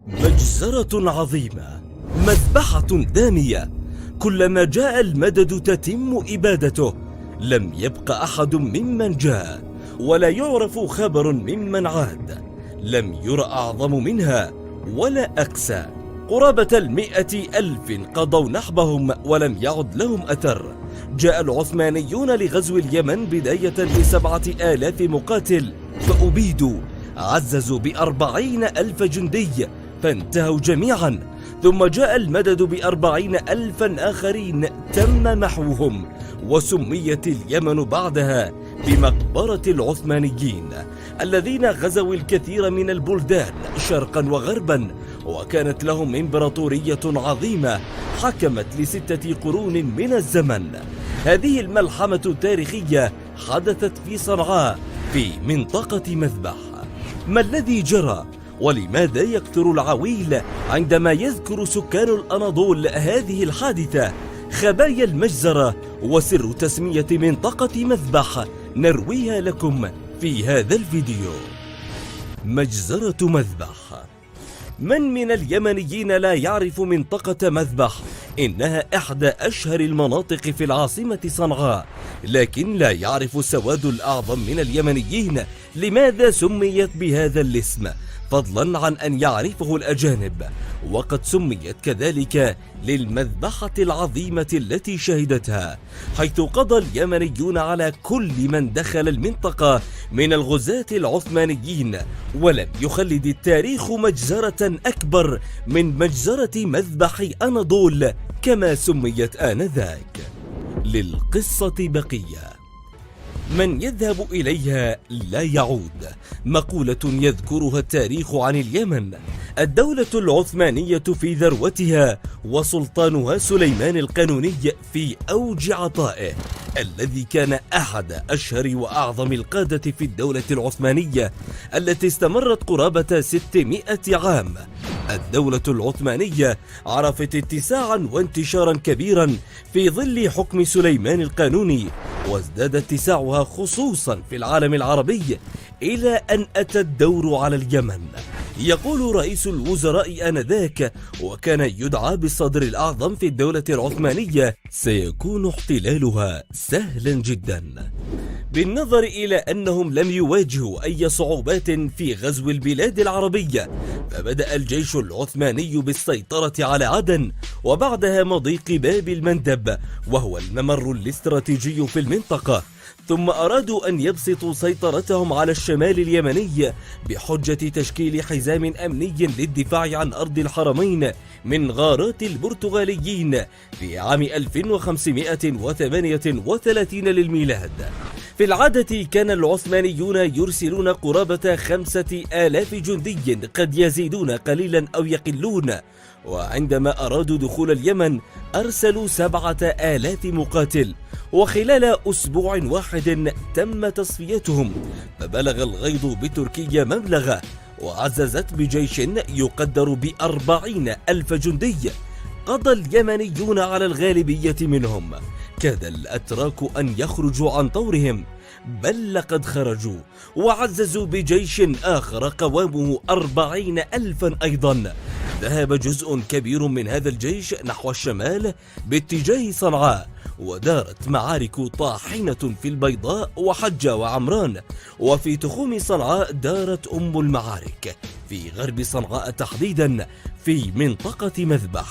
مجزرة عظيمة، مذبحة دامية، كلما جاء المدد تتم إبادته، لم يبق أحد ممن جاء، ولا يعرف خبر ممن عاد، لم ير أعظم منها ولا أقسى. قرابة 100,000 قضوا نحبهم ولم يعد لهم أثر. جاء العثمانيون لغزو اليمن بداية ب7,000 مقاتل، فأبيدوا، عززوا ب40,000 جندي فانتهوا جميعا، ثم جاء المدد ب40,000 آخرين تم محوهم، وسميت اليمن بعدها بمقبرة العثمانيين الذين غزوا الكثير من البلدان شرقا وغربا، وكانت لهم إمبراطورية عظيمة حكمت ل6 قرون من الزمن. هذه الملحمة التاريخية حدثت في صنعاء في منطقة مذبح. ما الذي جرى؟ ولماذا يكثر العويل عندما يذكر سكان الأناضول هذه الحادثة؟ خبايا المجزرة وسر تسمية منطقة مذبح نرويها لكم في هذا الفيديو. مجزرة مذبح. من اليمنيين لا يعرف منطقة مذبح؟ إنها إحدى أشهر المناطق في العاصمة صنعاء، لكن لا يعرف السواد الأعظم من اليمنيين لماذا سميت بهذا الاسم، فضلا عن أن يعرفه الأجانب. وقد سميت كذلك للمذبحة العظيمة التي شهدتها، حيث قضى اليمنيون على كل من دخل المنطقة من الغزاة العثمانيين، ولم يخلد التاريخ مجزرة أكبر من مجزرة مذبح أناضول كما سميت آنذاك. للقصة بقية. من يذهب إليها لا يعود، مقولة يذكرها التاريخ عن اليمن. الدولة العثمانية في ذروتها، وسلطانها سليمان القانوني في أوج عطائه، الذي كان أحد أشهر وأعظم القادة في الدولة العثمانية التي استمرت قرابة 600 عام. الدولة العثمانية عرفت اتساعا وانتشارا كبيرا في ظل حكم سليمان القانوني، وازداد اتساعها خصوصا في العالم العربي إلى أن أتى الدور على اليمن. يقول رئيس الوزراء آنذاك، وكان يدعى بالصدر الأعظم في الدولة العثمانية: سيكون احتلالها سهلا جدا. بالنظر إلى أنهم لم يواجهوا أي صعوبات في غزو البلاد العربية، فبدأ الجيش العثماني بالسيطرة على عدن، وبعدها مضيق باب المندب وهو الممر الاستراتيجي في المنطقة، ثم أرادوا أن يبسطوا سيطرتهم على الشمال اليمني بحجة تشكيل حزام أمني للدفاع عن أرض الحرمين من غارات البرتغاليين في عام 1538 للميلاد. في العادة كان العثمانيون يرسلون قرابة 5,000 جندي، قد يزيدون قليلا أو يقلون، وعندما أرادوا دخول اليمن أرسلوا 7,000 مقاتل، وخلال أسبوع واحد تم تصفيتهم، فبلغ الغيظ بتركيا مبلغه، وعززت بجيش يقدر ب40,000 جندي. قضى اليمنيون على الغالبية منهم، كاد الأتراك أن يخرجوا عن طورهم، بل لقد خرجوا وعززوا بجيش آخر قوامه 40,000 أيضا. ذهب جزء كبير من هذا الجيش نحو الشمال باتجاه صنعاء، ودارت معارك طاحنة في البيضاء وحجة وعمران، وفي تخوم صنعاء دارت أم المعارك في غرب صنعاء تحديدا في منطقة مذبح.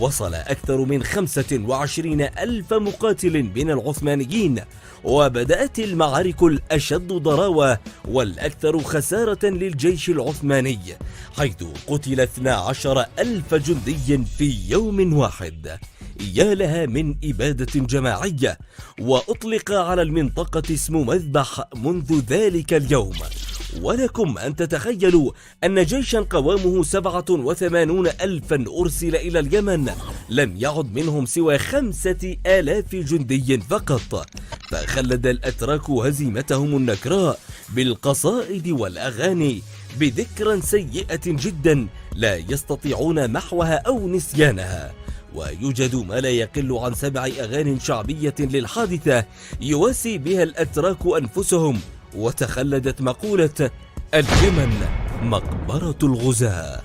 وصل أكثر من 25,000 مقاتل من العثمانيين، وبدأت المعارك الأشد ضراوة والأكثر خسارة للجيش العثماني، حيث قتل 12,000 جندي في يوم واحد. يا لها من إبادة جماعية. وأطلق على المنطقة اسم مذبح منذ ذلك اليوم. ولكم أن تتخيلوا أن جيشا قوامه 87,000 أرسل إلى اليمن، لم يعد منهم سوى 5,000 جندي فقط، فخلد الأتراك هزيمتهم النكراء بالقصائد والأغاني بذكرى سيئة جدا لا يستطيعون محوها أو نسيانها. ويوجد ما لا يقل عن 7 أغاني شعبية للحادثة يواسي بها الأتراك أنفسهم، وتخلدت مقولة: اليمن مقبرة الغزاة.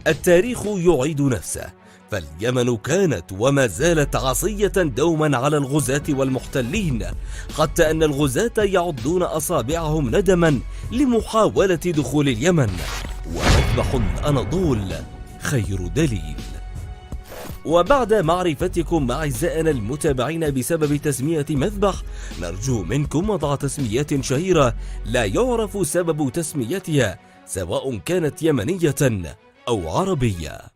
التاريخ يعيد نفسه، فاليمن كانت وما زالت عصية دوما على الغزاة والمحتلين، حتى أن الغزاة يعضون أصابعهم ندما لمحاولة دخول اليمن، ومذبح الأناضول خير دليل. وبعد معرفتكم أعزائنا المتابعين بسبب تسمية مذبح، نرجو منكم وضع تسميات شهيرة لا يعرف سبب تسميتها، سواء كانت يمنية أو عربية.